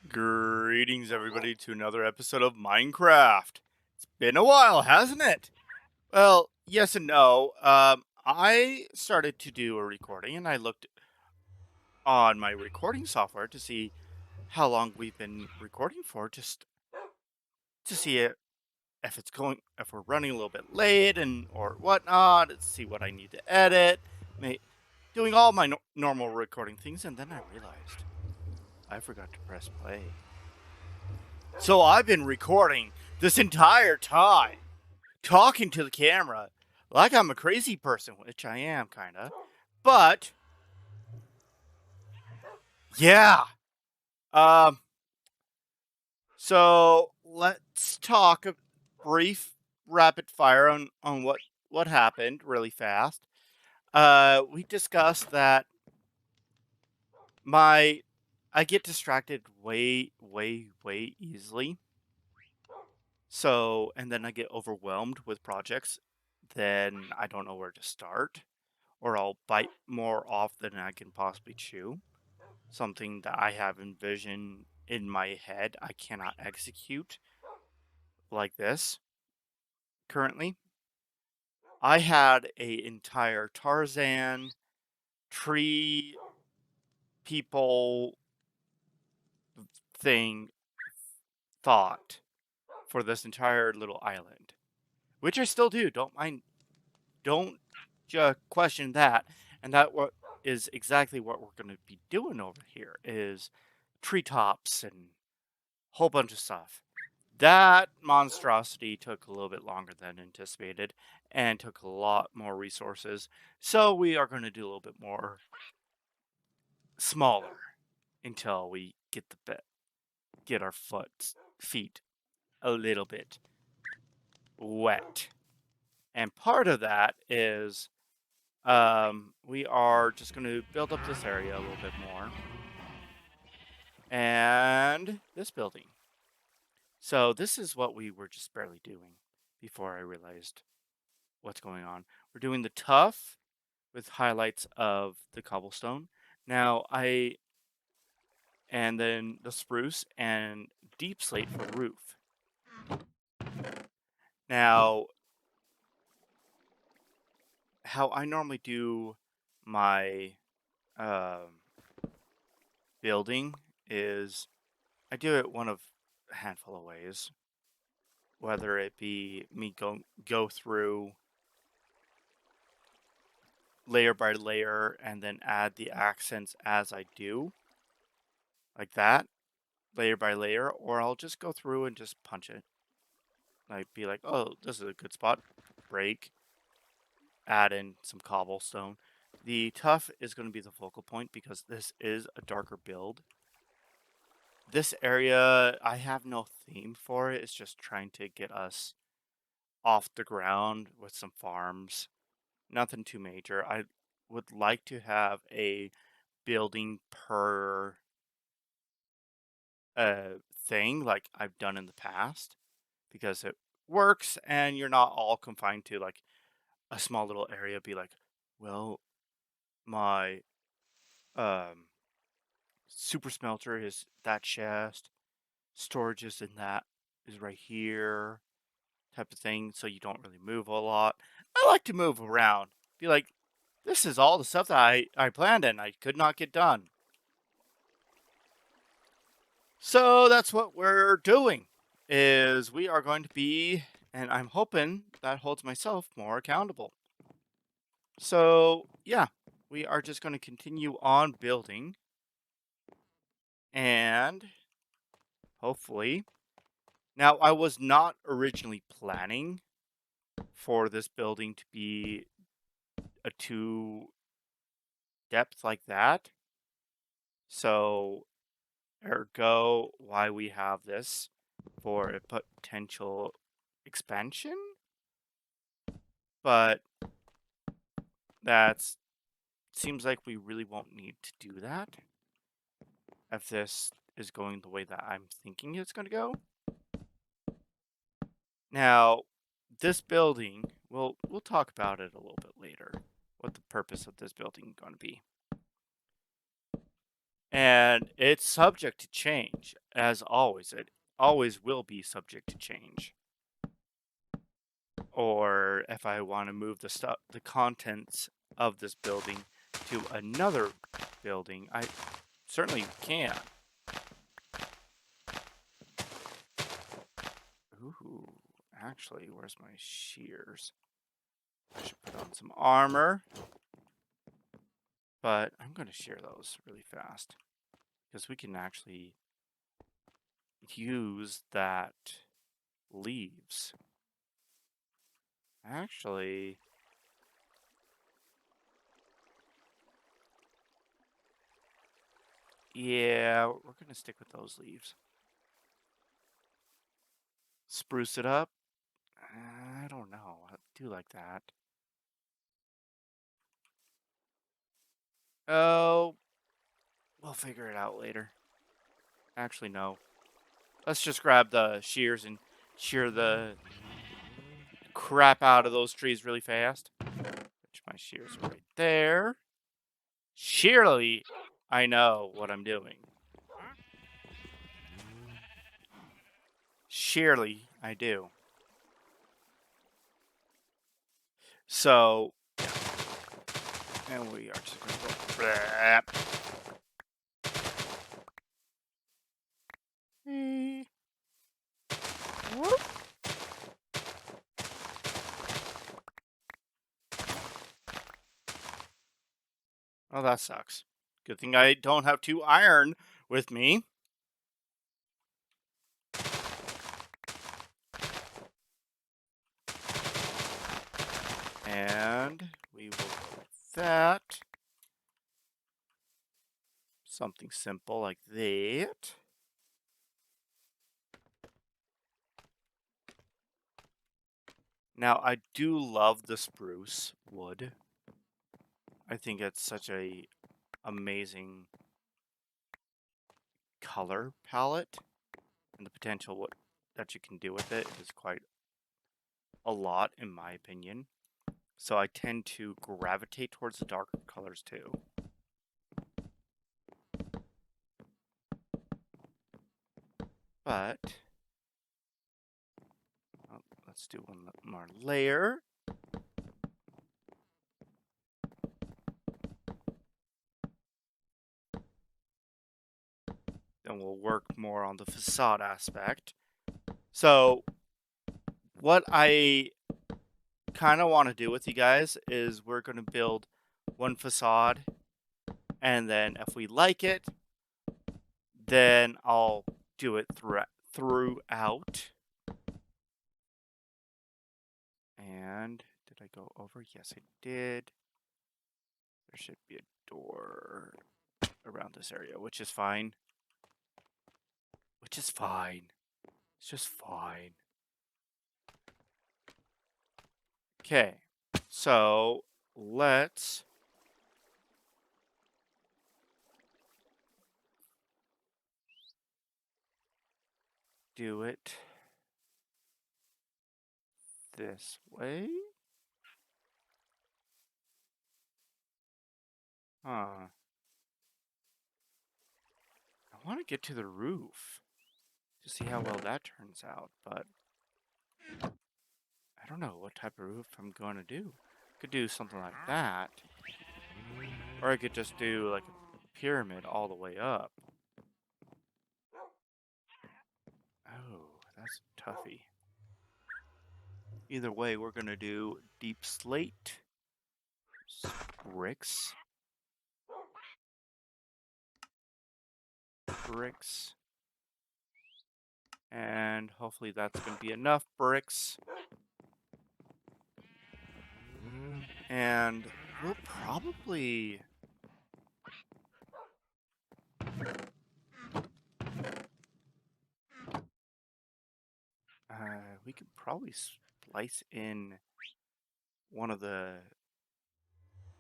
Greetings, everybody, to another episode of Minecraft. It's been a while, hasn't it? Well, yes and no. I started to do a recording, and I looked on my recording software to see how long we've been recording for, just to see if it's going, if we're running a little bit late and or whatnot. To see what I need to edit, doing all my normal recording things, and then I realized I forgot to press play. So I've been recording this entire time, talking to the camera like I'm a crazy person, which I am, kinda. But, yeah. Um, so let's talk a brief rapid fire on what happened really fast. We discussed that my I get distracted way easily. So, and then I get overwhelmed with projects, then I don't know where to start, or I'll bite more off than I can possibly chew. Something that I have envisioned in my head, I cannot execute like this currently. I had a entire Tarzan tree people thing thought for this entire little island, which I still do. Don't question that. And that what is exactly what we're going to be doing over here is treetops and whole bunch of stuff. That monstrosity took a little bit longer than anticipated and took a lot more resources. So we are going to do a little bit more smaller until we get our feet a little bit wet. And part of that is we are just going to build up this area a little bit more. And this building. So this is what we were just barely doing before I realized what's going on. We're doing the tough with highlights of the cobblestone. And then the spruce and deep slate for the roof. Now, how I normally do my um, building is I do it one of a handful of ways. Whether it be me go through layer by layer and then add the accents as I do, like that, layer by layer, or I'll just go through and just punch it. Like, be like, oh, this is a good spot. Break, add in some cobblestone. The tough is going to be the focal point because this is a darker build. This area, I have no theme for it. It's just trying to get us off the ground with some farms. Nothing too major. I would like to have a building per thing like I've done in the past because it works and you're not all confined to like a small little area. Be like, well, my um super smelter is that chest, storage is in that is right here, type of thing, so you don't really move a lot. I like to move around. Be like, this is all the stuff that I planned and I could not get done. So that's what we're doing is we are going to be, and I'm hoping that holds myself more accountable. So yeah, we are just going to continue on building and hopefully. Now, I was not originally planning for this building to be a 2 depth like that. So ergo why we have this for a potential expansion, but that seems like we really won't need to do that if this is going the way that I'm thinking it's going to go. Now, this building, we'll talk about it a little bit later. What the purpose of this building is going to be. And it's subject to change, as always. It always will be subject to change. Or if I want to move the contents of this building to another building, I certainly can. Ooh, actually, where's my shears? I should put on some armor. But I'm going to shear those really fast. Because we can actually use that leaves. Actually, yeah, we're going to stick with those leaves. Spruce it up. I don't know. I do like that. Oh, we'll figure it out later. Actually, no. Let's just grab the shears and shear the crap out of those trees really fast. Which my shears are right there. Surely I know what I'm doing. Surely I do. So, and we are just going to go. Bleh. Whoop. Oh, that sucks. Good thing I don't have 2 iron with me. And we will go with that. Something simple like that. Now, I do love the spruce wood. I think it's such a amazing color palette, and the potential that you can do with it is quite a lot, in my opinion. So I tend to gravitate towards the darker colors too. But let's do one more layer. Then we'll work more on the facade aspect. So what I kind of want to do with you guys is we're going to build one facade, and then if we like it, then I'll do it throughout. And did I go over? Yes, I did. There should be a door around this area, which is fine. Which is fine. It's just fine. Okay, so let's do it this way. Huh. I want to get to the roof to see how well that turns out, but I don't know what type of roof I'm going to do. Could do something like that, or I could just do like a pyramid all the way up. Oh, that's toughy. Either way, we're going to do deep slate, bricks, and hopefully that's going to be enough bricks. And we'll probably... we could probably splice in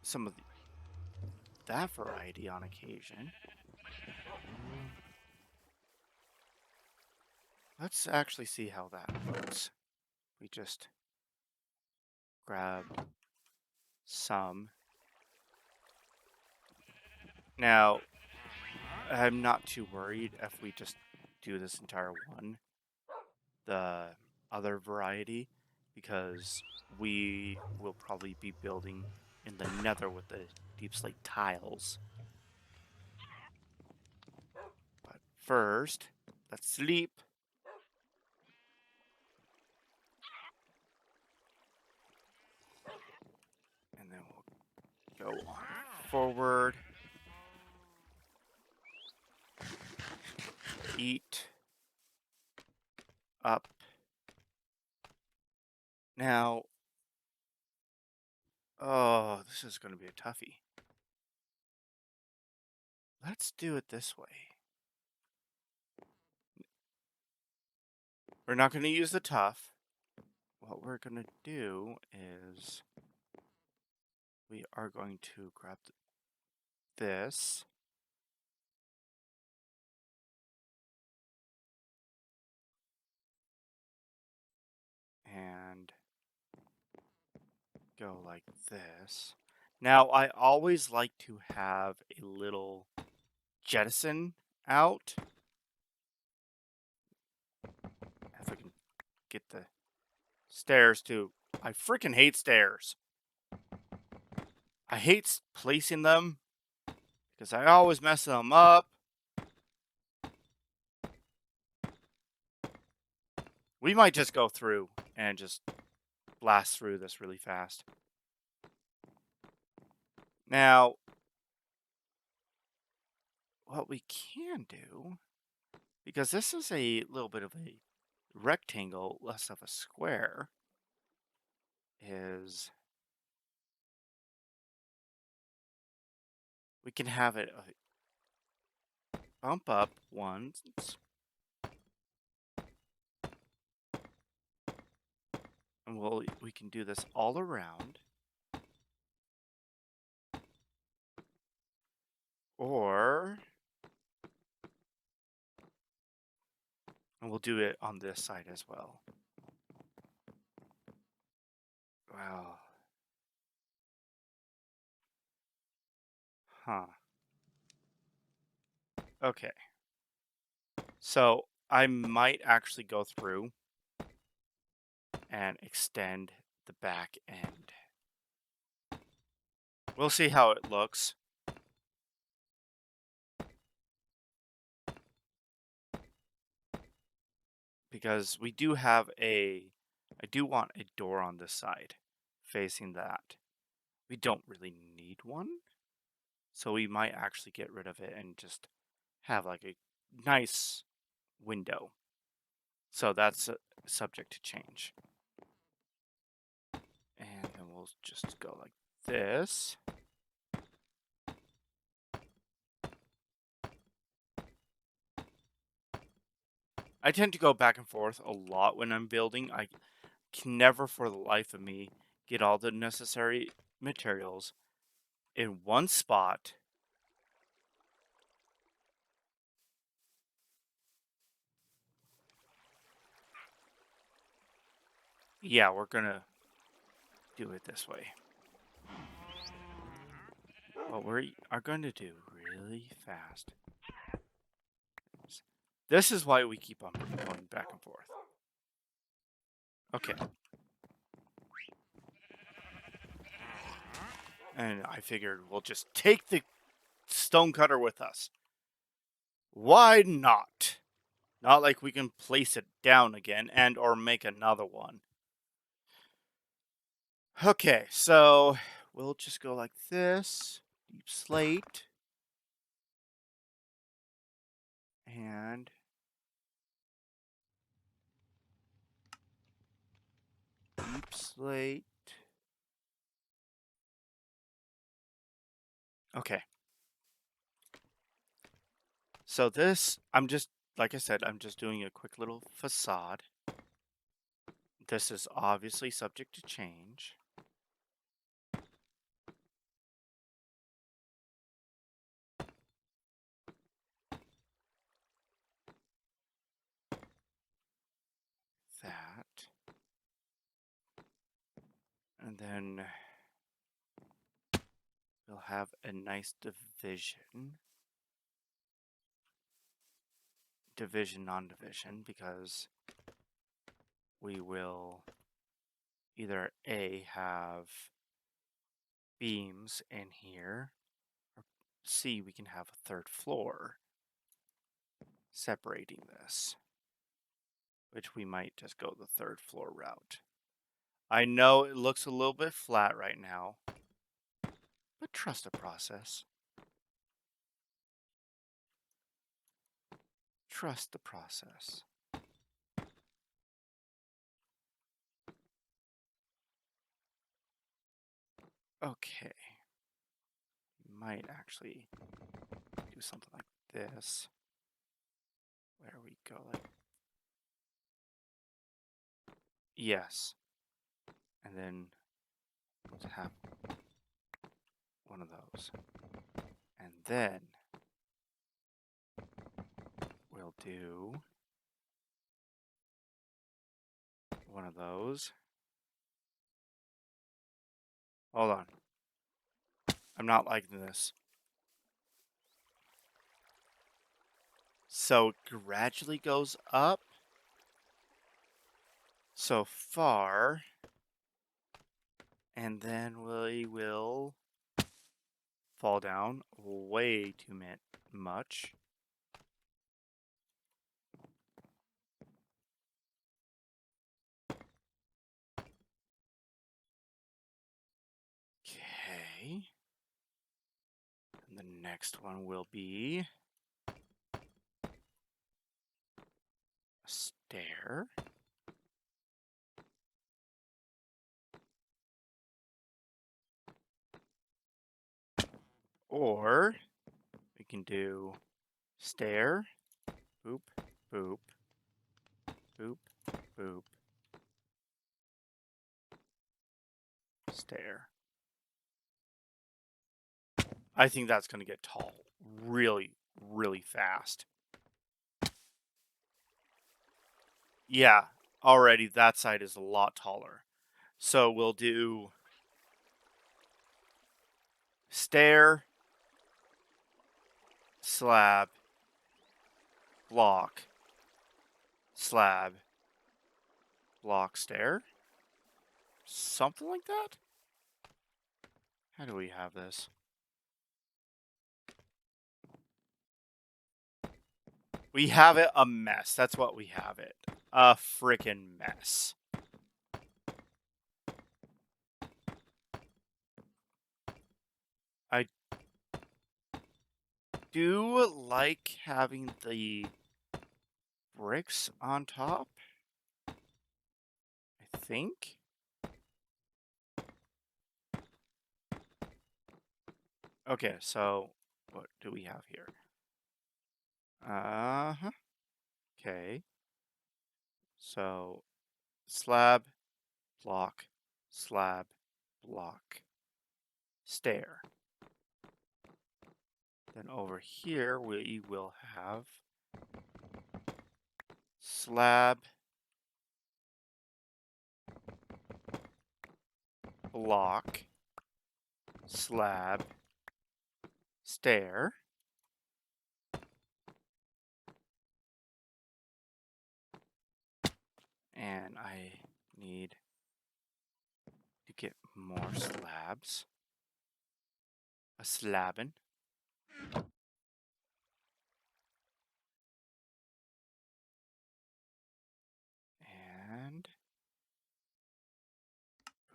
some of that variety on occasion. Let's actually see how that works. We just grabbed some. Now, I'm not too worried if we just do this entire one, the other variety, because we will probably be building in the nether with the deep slate tiles. But first, let's sleep. And then we'll go on forward. Eat. Up. Now, oh, this is going to be a toughie. Let's do it this way. We're not going to use the tough. What we're going to do is we are going to grab this. And go like this. Now, I always like to have a little jettison out. If I can get the stairs too. I freaking hate stairs. I hate placing them because I always mess them up. We might just go through and just blast through this really fast. Now, what we can do, because this is a little bit of a rectangle, less of a square, is we can have it bump up once. And we can do this all around. Or, and we'll do it on this side as well. Wow. Huh. Okay. So I might actually go through and extend the back end. We'll see how it looks. Because we do have I do want a door on this side facing that. We don't really need one. So we might actually get rid of it and just have like a nice window. So that's subject to change. And then we'll just go like this. I tend to go back and forth a lot when I'm building. I can never for the life of me get all the necessary materials in one spot. Yeah, we're gonna do it this way. What we are going to do really fast. This is why we keep on going back and forth. Okay. And I figured we'll just take the stone cutter with us. Why not? Not like we can place it down again and or make another one. Okay, so we'll just go like this. Deep slate. And deep slate. Okay. So this, like I said, I'm just doing a quick little facade. This is obviously subject to change. That. And then we'll have a nice division. division, non-division, because we will either A, have beams in here, or C, we can have a third floor separating this, which we might just go the third floor route. I know it looks a little bit flat right now, but trust the process. Trust the process. Okay. Might actually do something like this, where we go like, yes, and then we'll have one of those, and then we'll do one of those. Hold on, I'm not liking this. So it gradually goes up so far, and then we will fall down way too much. Okay. And the next one will be a stair. Or we can do stair, boop, boop, boop, boop, stair. I think that's going to get tall really, really fast. Yeah, already that side is a lot taller. So we'll do stair, slab, block, slab, block, stair. Something like that? How do we have this? We have it a mess. That's what we have it. A freaking mess. I do like having the bricks on top, I think. Okay, so what do we have here? Uh-huh. Okay. So slab, block, slab, block, stair. Then over here we will have slab, block, slab, stair. And I need to get more slabs. A slabbin'. And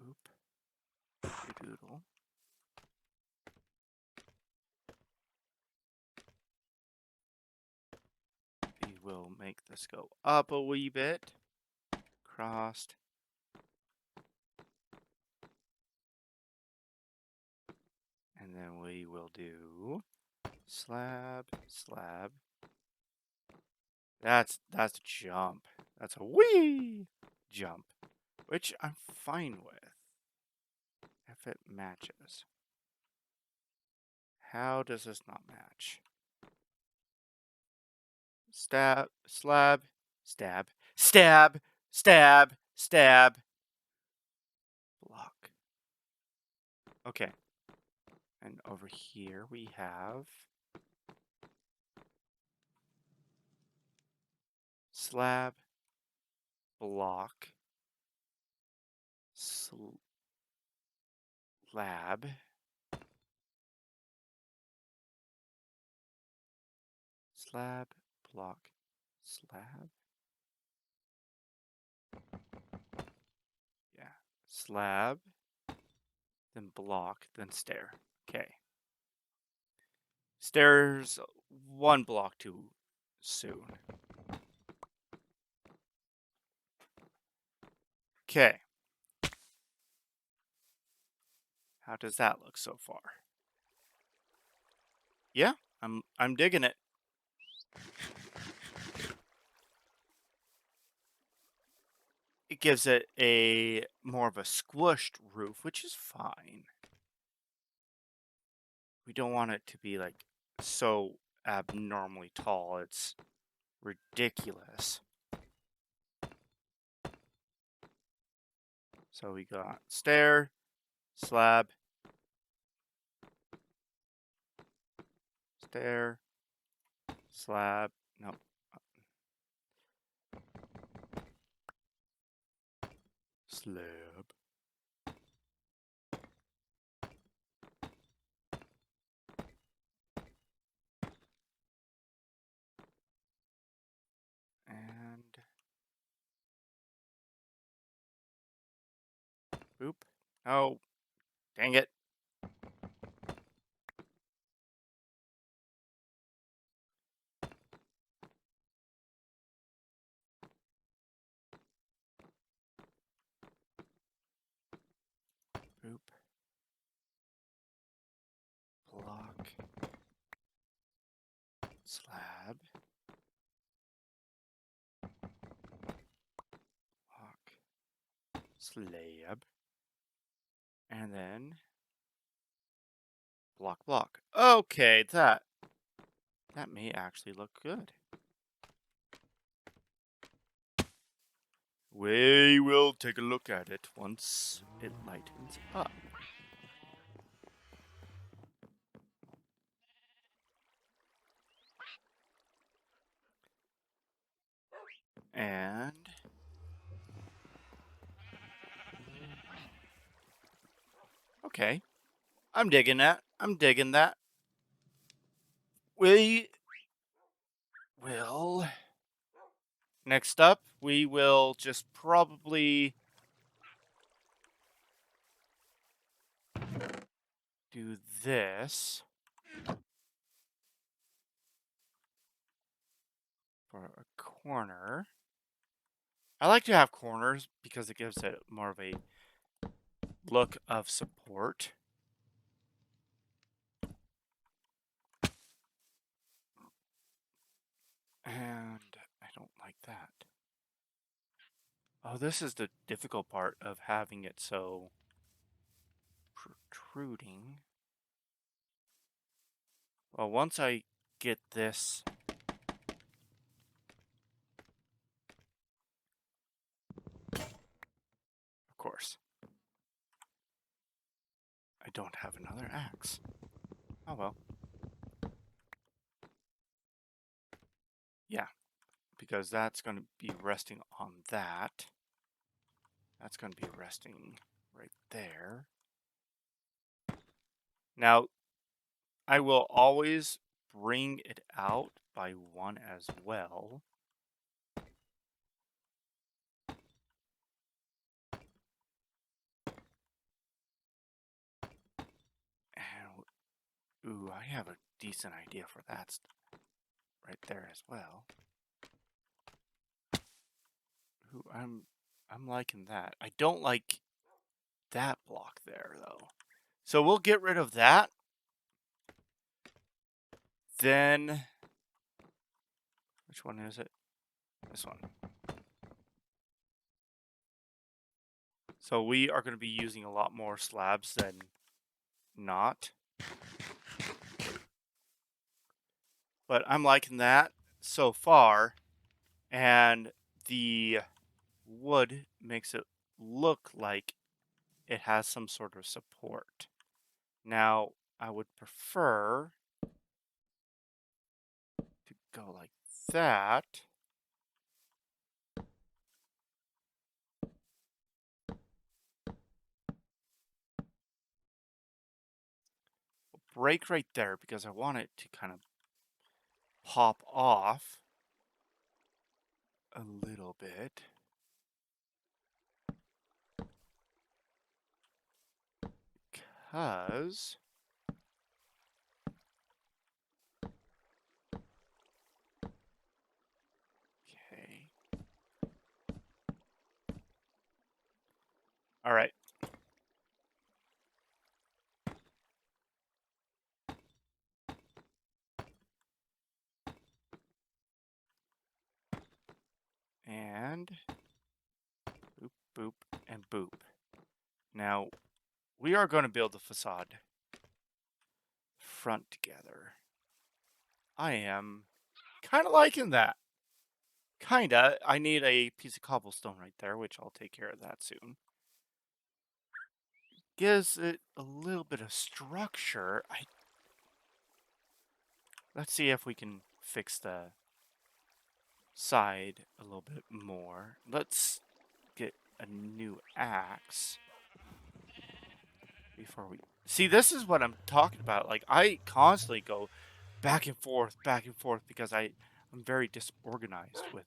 boop, doodle. We will make this go up a wee bit. Crossed. And then we will do slab, slab. That's a jump. That's a wee jump, which I'm fine with if it matches. How does this not match? Stab, slab, stab, stab, stab, stab. Block. Okay. And over here we have slab, block, slab, slab, block, slab. Yeah, slab, then block, then stair. Okay. Stairs one block too soon. Okay. How does that look so far? Yeah, I'm digging it. It gives it a more of a squished roof, which is fine. We don't want it to be like so abnormally tall. It's ridiculous. So we got stair, slab, stair, slab. Nope. Slab. And boop. Oh, dang it. Boop. Block. Slab. Block. Slab. And then block. Okay, that may actually look good. We will take a look at it once it lightens up. And okay, I'm digging that. I'm digging that. We will. Next up, we will just probably do this for a corner. I like to have corners because it gives it more of a look of support. And I don't like that. Oh, this is the difficult part of having it so protruding. Well, once I get this of course. I don't have another axe. Oh well. Yeah, because that's going to be resting on that. That's going to be resting right there. Now, I will always bring it out by one as well. And, ooh, I have a decent idea for that right there as well. Ooh, I'm liking that. I don't like that block there, though. So we'll get rid of that. Then, which one is it? This one. So we are going to be using a lot more slabs than not. But I'm liking that so far. And the wood makes it look like it has some sort of support. Now, I would prefer to go like that. break right there because I want it to kind of pop off a little bit. Because okay. All right. And boop, boop, and boop. Now, we are going to build the facade front together. I am kind of liking that. Kinda. I need a piece of cobblestone right there, which I'll take care of that soon. Gives it a little bit of structure. Let's see if we can fix the side a little bit more. Let's get a new axe before we... See, this is what I'm talking about. Like, I constantly go back and forth because I'm very disorganized with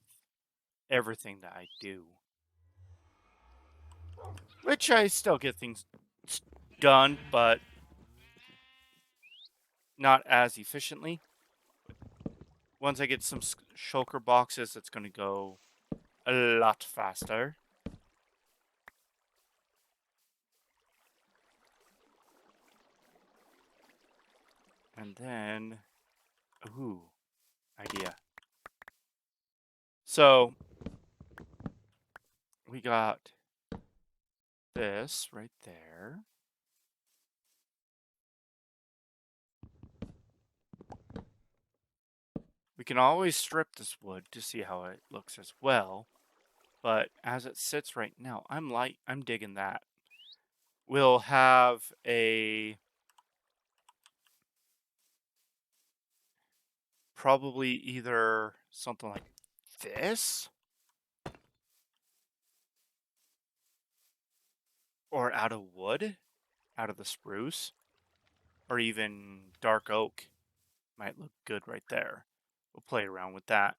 everything that I do. Which I still get things done, but not as efficiently. Once I get some shulker boxes, it's going to go a lot faster. And then, ooh, idea. So, we got this right there. We can always strip this wood to see how it looks as well. But as it sits right now, I'm digging that. We'll have a probably either something like this or out of wood, out of the spruce, or even dark oak might look good right there. We'll play around with that.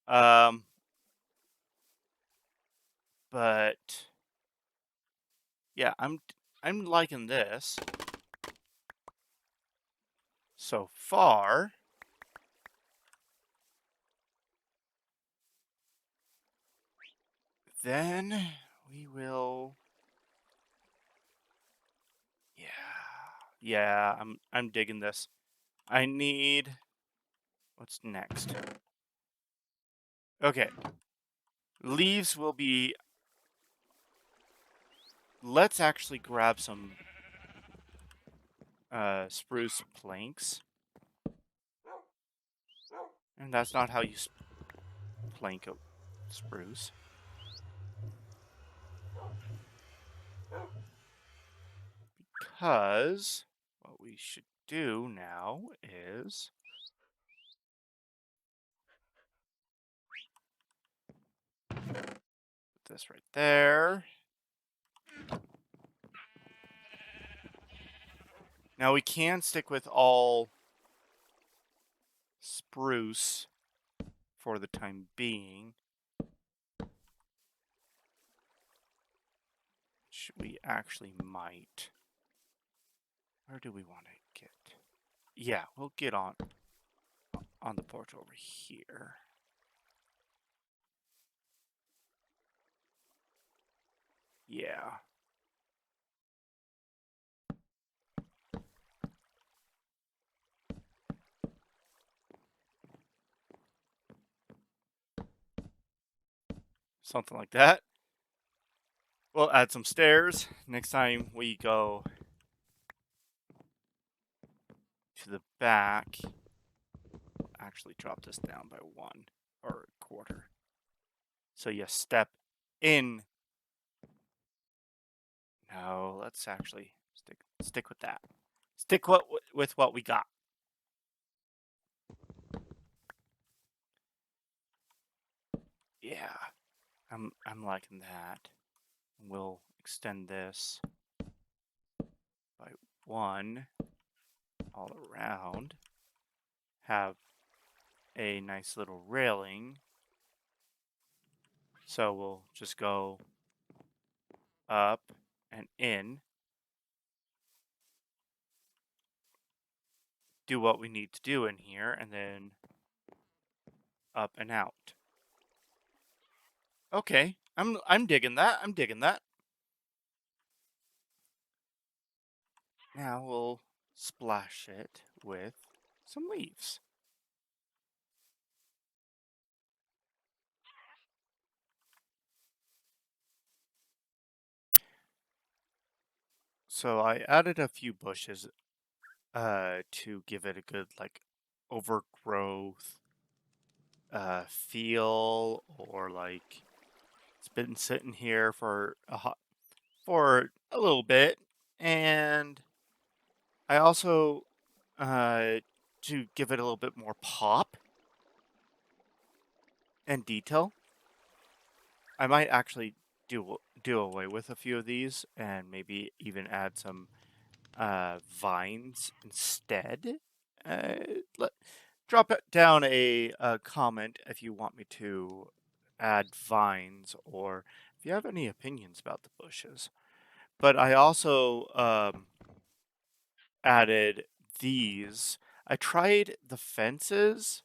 But yeah, I'm liking this so far. Then we will. Yeah, I'm digging this. I need. What's next? Okay. Leaves will be. Let's actually grab some spruce planks. And that's not how you plank a spruce. Because what we should do now is put this right there. Now we can stick with all spruce for the time being. Which we actually might. Where do we want to get? Yeah, we'll get on the porch over here. Yeah. Something like that. We'll add some stairs next time we go to the back. Actually drop this down by 1 or a quarter. So you step in. No, let's actually stick with that. Stick with what we got. Yeah. I'm liking that. We'll extend this by 1. all around. Have a nice little railing. So we'll just go up and in. Do what we need to do in here, and then up and out. Okay, I'm digging that. I'm digging that. Now we'll splash it with some leaves. So I added a few bushes to give it a good like overgrowth feel, or like it's been sitting here for a little bit. And I also to give it a little bit more pop and detail, I might actually do away with a few of these and maybe even add some vines instead. Uh, let, drop it down a comment if you want me to add vines, or if you have any opinions about the bushes. But I also added these. I tried the fences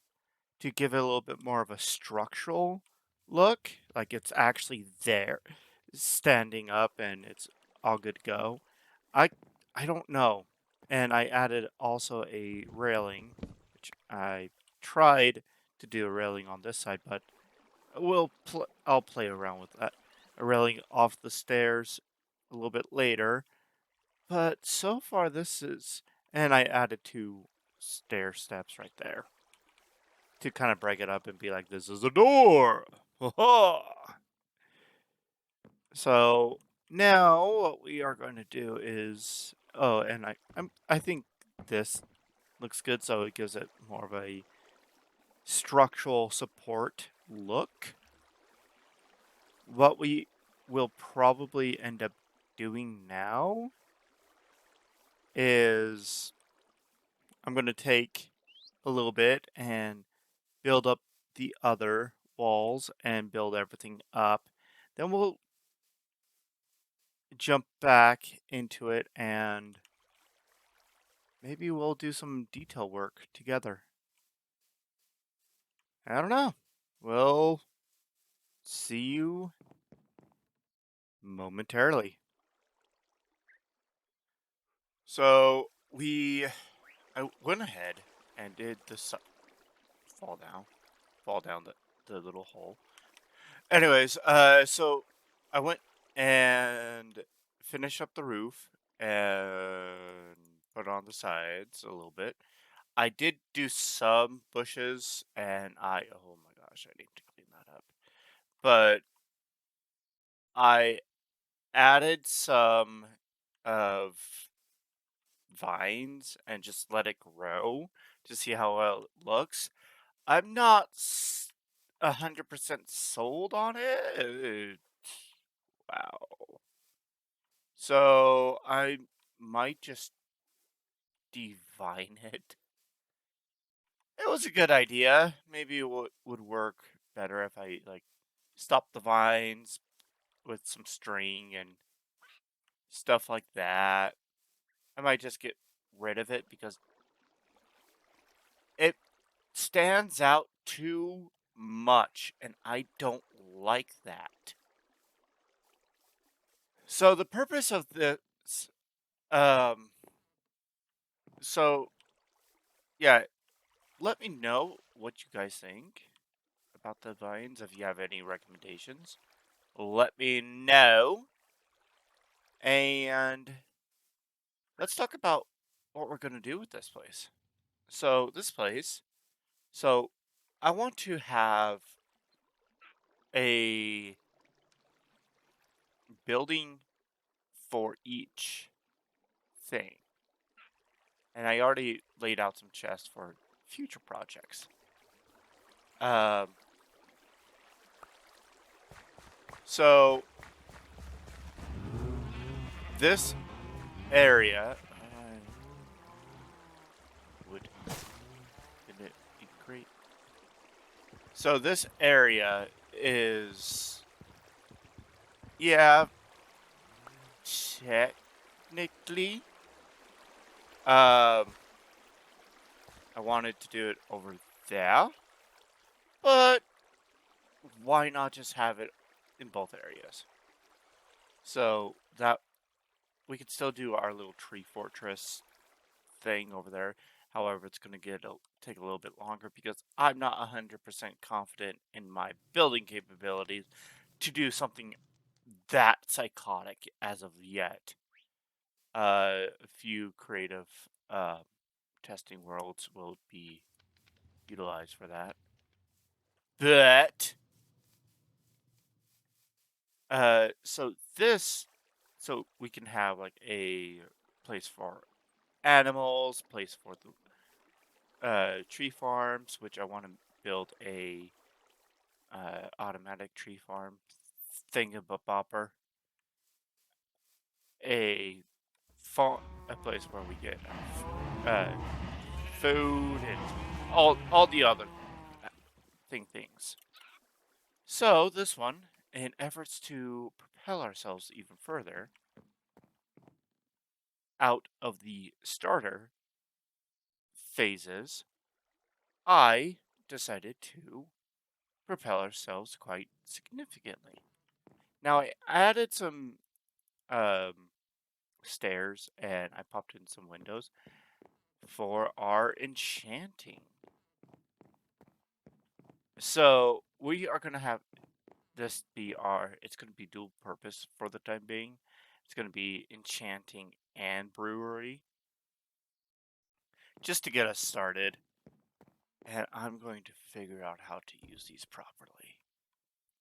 to give it a little bit more of a structural look, like it's actually there, standing up, and it's all good to go. I I don't know. And I added also a railing, which I tried to do a railing on this side, but I'll play around with that. A railing off the stairs a little bit later. But so far this is, and I added two stair steps right there to kind of break it up and be like, this is a door. So now what we are going to do is, oh, and I think this looks good, so it gives it more of a structural support look. What we will probably end up doing now is I'm going to take a little bit and build up the other walls and build everything up. Then we'll jump back into it and maybe we'll do some detail work together. I don't know. We'll see you momentarily. So I went ahead and did the fall down the little hole. Anyways, so I went and finished up the roof and put on the sides a little bit. I did do some bushes, and oh my gosh, I need to clean that up. But I added some of vines and just let it grow to see how well it looks. I'm not 100% sold on it. Wow. So I might just divine it. It was a good idea. Maybe it would work better if I like stop the vines with some string and stuff like that. I might just get rid of it because it stands out too much, and I don't like that. So the purpose of this, um, so yeah, let me know what you guys think about the vines. If you have any recommendations, let me know. And let's talk about what we're gonna do with this place. So this place, so I want to have a building for each thing. And I already laid out some chests for future projects. Um, so this area, So this area is, yeah, technically, um, I wanted to do it over there, but why not just have it in both areas? So that we could still do our little tree fortress thing over there. However, it's going to take a little bit longer because I'm not 100% confident in my building capabilities to do something that psychotic as of yet. A few creative testing worlds will be utilized for that. But so we can have like a place for animals, place for the tree farms, which I want to build a automatic tree farm thingamabopper, a a place where we get uh, food and all the other things. So this one, in efforts to propel ourselves even further out of the starter phases, I decided to propel ourselves quite significantly. Now I added some um, stairs and I popped in some windows for our enchanting. So we are gonna have this be it's gonna be dual purpose for the time being. It's gonna be enchanting and brewery just to get us started. And I'm going to figure out how to use these properly.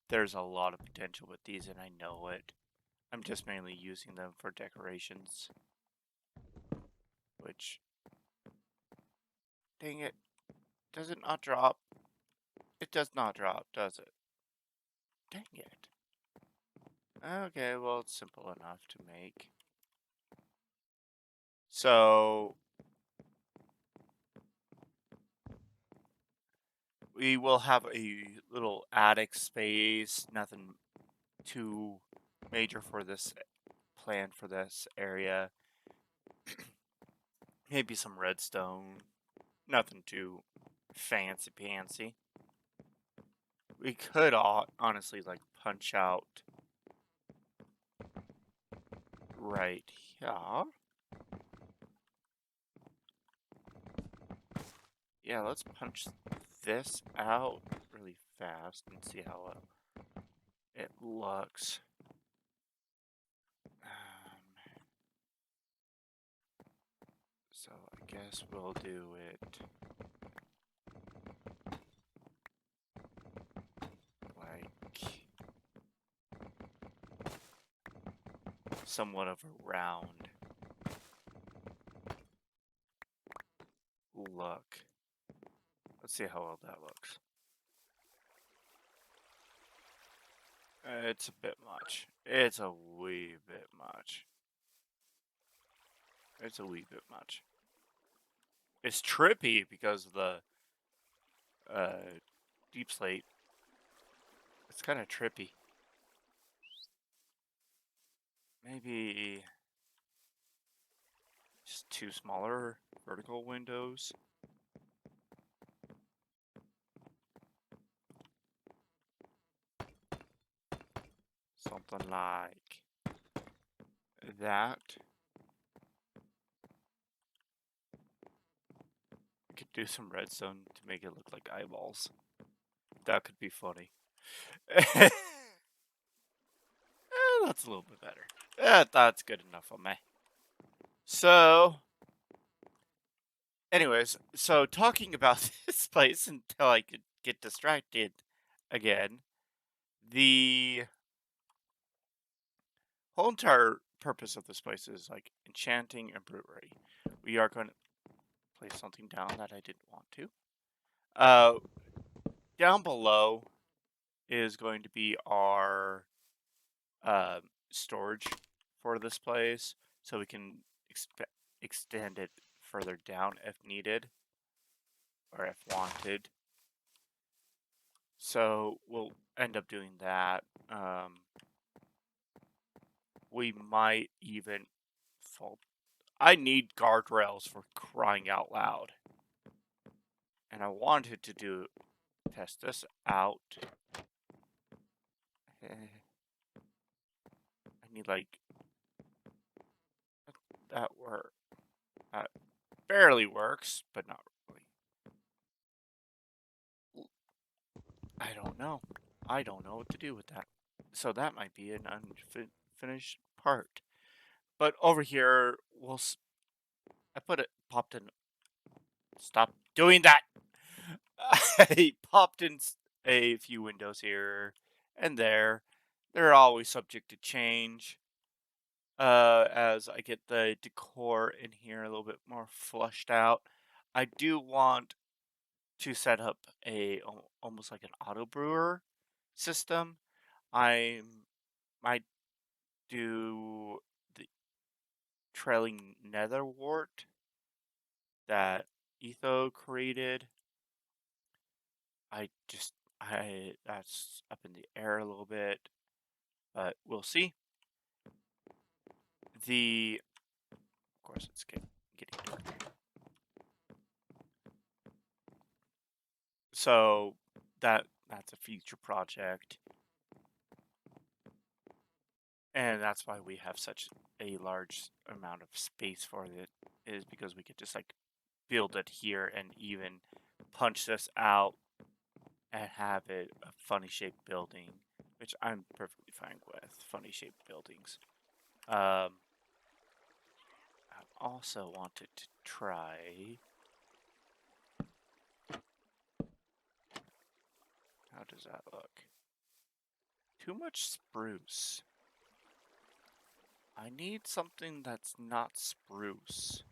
There's a lot of potential with these and I know it. I'm just mainly using them for decorations. Which, dang it, does it not drop? It does not drop, does it? Dang it. Okay, well, it's simple enough to make. So, we will have a little attic space, nothing too major for this plan for this area. Maybe some redstone, nothing too fancy pantsy. We could honestly like punch out right here. Yeah, let's punch this out really fast and see how it looks. So I guess we'll do it like somewhat of a round look. Let's see how well that looks. It's a bit much. It's a wee bit much. It's a wee bit much. It's trippy because of the deep slate. It's kind of trippy. Maybe just two smaller vertical windows. Something like that. We could do some redstone to make it look like eyeballs. That could be funny. That's a little bit better. That's good enough for me. So, anyways, so talking about this place until I could get distracted again, the whole entire purpose of this place is like enchanting and brewery. We are going to place something down that I didn't want to. Down below is going to be our storage for this place, so we can extend it further down if needed or if wanted. So we'll end up doing that. We might even fall. I need guardrails for crying out loud. And I wanted to test this out. I need like that work. That barely works, but not really. I don't know. I don't know what to do with that. So that might be an unfinished part. But over here, I popped in. Stop doing that. I popped in a few windows here and there. They're always subject to change. As I get the decor in here a little bit more flushed out. I do want to set up almost like an auto brewer system. I might do the trailing netherwort that Etho created. That's up in the air a little bit, but we'll see. Of course, it's getting dark. So that's a future project, and that's why we have such a large amount of space for it, is because we could just like build it here and even punch this out and have it a funny shaped building, which I'm perfectly fine with. Funny shaped buildings. I also wanted to try. How does that look? Too much spruce. I need something that's not spruce.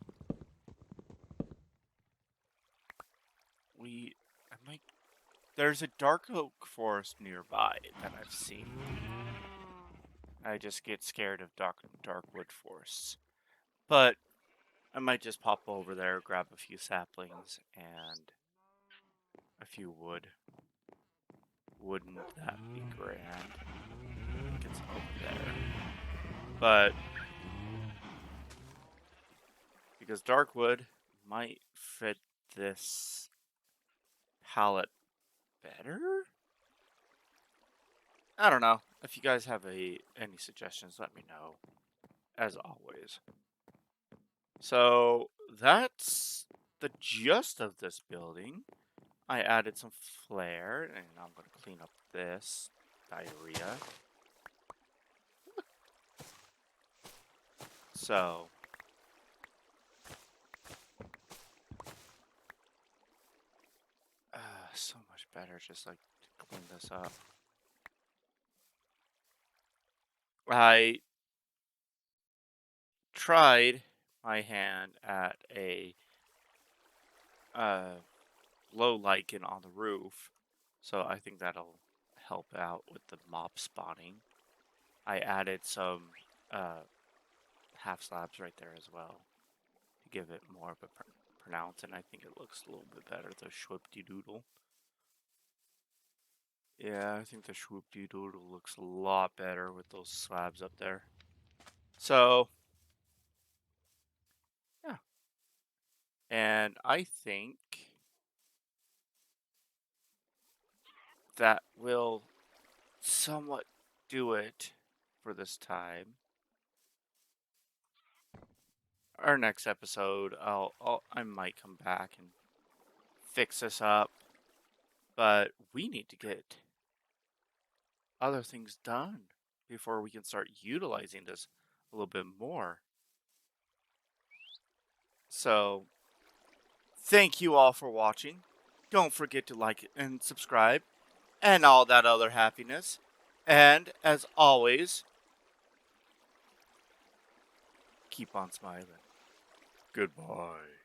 There's a dark oak forest nearby that I've seen. I just get scared of dark wood forests. But I might just pop over there, grab a few saplings and a few wood. Wouldn't that be grand? I think it's over there. But because dark wood might fit this palette better? I don't know. If you guys have any suggestions, let me know. As always. So that's the gist of this building. I added some flair, and I'm going to clean up this diarrhea. So so much better just like to clean this up. I tried my hand at a low lichen on the roof, so I think that'll help out with the mob spawning. I added some half slabs right there as well to give it more of a pronounce, and I think it looks a little bit better, the Schwip-de-doodle. Yeah, I think the Schwip-de-doodle looks a lot better with those slabs up there. So, yeah. And I think that will somewhat do it for this time. Our next episode, I might come back and fix this up, but we need to get other things done before we can start utilizing this a little bit more. So, thank you all for watching. Don't forget to like and subscribe and all that other happiness. And as always, keep on smiling. Goodbye.